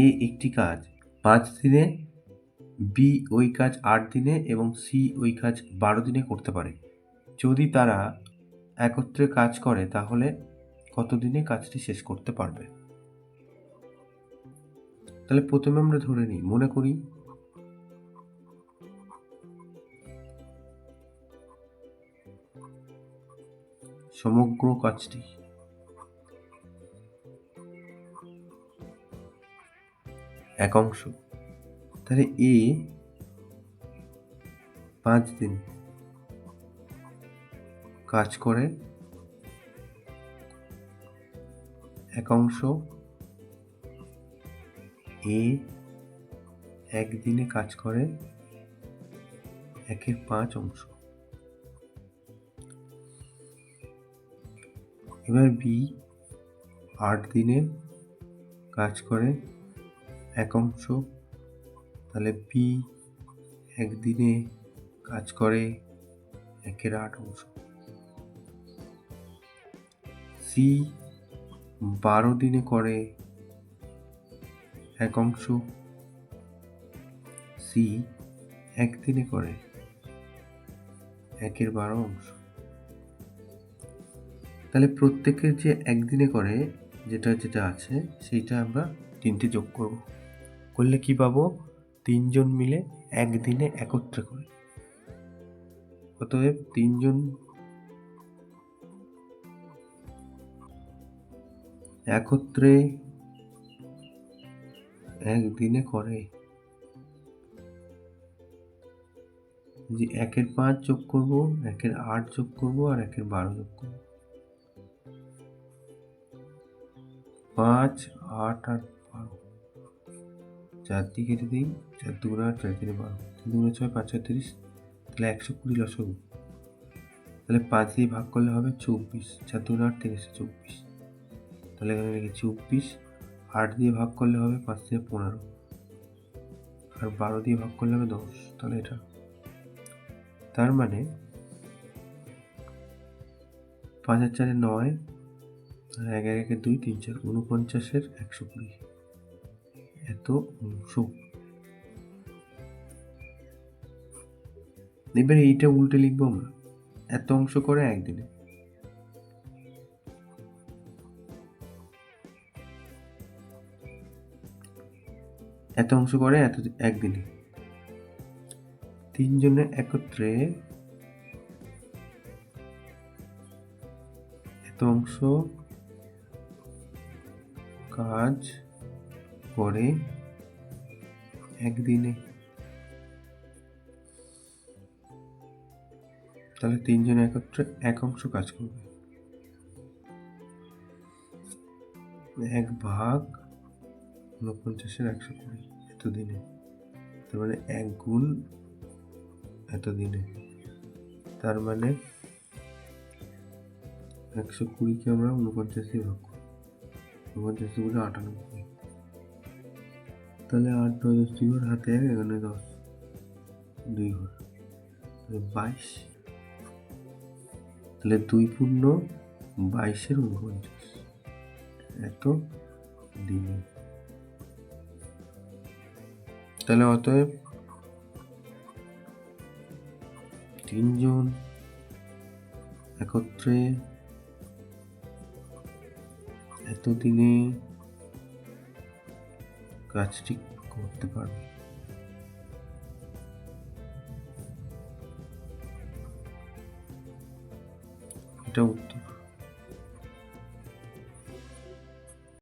এ একটি কাজ 5 দিনে, বি ওই কাজ 8 দিনে এবং সি ওই কাজ 12 দিনে করতে পারে। যদি তারা একত্রে কাজ করে তাহলে কত দিনে কাজটি শেষ করতে পারবে? তাহলে প্রথমে আমরা ধরে নিই, মনে করি সমগ্র কাজটি এক অংশ। তাহলে এ 5 দিন কাজ করে এক অংশ, এ 1 দিনে কাজ করে 1/5 অংশ। এবার বি 8 দিনে কাজ করে 1 অংশ, তাহলে বি 1 দিনে কাজ করে 1/8 অংশ। সি 12 দিনে করে 1 অংশ, সি 1 দিনে করে 1/12 অংশ। তাহলে প্রত্যেকের যে 1 দিনে করে যেটা আছে সেইটা আমরা 3টে যোগ করব। করলে কি পাবো? 3 জন মিলে 1 দিনে একত্রে করে। অতএব 3 জন একত্রে 1 দিনে করে, যে 1/5 যোগ করব, 1/8 যোগ করব আর 1/12 যোগ করব। 5, 8 আর 12, 4 দিয়ে কেটে দিই, 4 2 8, 4 3 12, 3 2 6, 5 6 30, তাহলে 120 লসাগু। তাহলে 5 দিয়ে ভাগ করলে হবে 24, 4 2 8, 3 24, তাহলে এখানে লিখি 24। 8 দিয়ে ভাগ করলে হবে 5 দিয়ে 15, আর 12 দিয়ে ভাগ করলে হবে 10, তাহলে এটা। তার মানে 5 আর 4 9, আর 1 1 2, 3 4, 49 120, এত অংশ। এবার এইটা উল্টে লিখবো আমরা, এত অংশ করে 1 দিনে। এত অংশ করে 1 দিনে। 3 জনের একত্রে এত অংশ কাজ করে 1 দিনে। তাহলে 3 জন একত্রে 1 অংশ কাজ করবে। 1 ভাগ 49 120 এত দিনে। তার মানে 1 গুণ এত দিনে। তার মানে 120কে আমরা 49 দিয়ে ভাগ করব, 49 গুণে 98। তাহলে 8 9 10 2 ঘর হাতে 1, এখানে 10 2 ঘর, 22। তাহলে 2 পূর্ণ 22 49 এত দিনে। তাহলে অতএব 3 জন একত্রে এত দিনে কাজটি করতে পারবে। এটা উত্তর।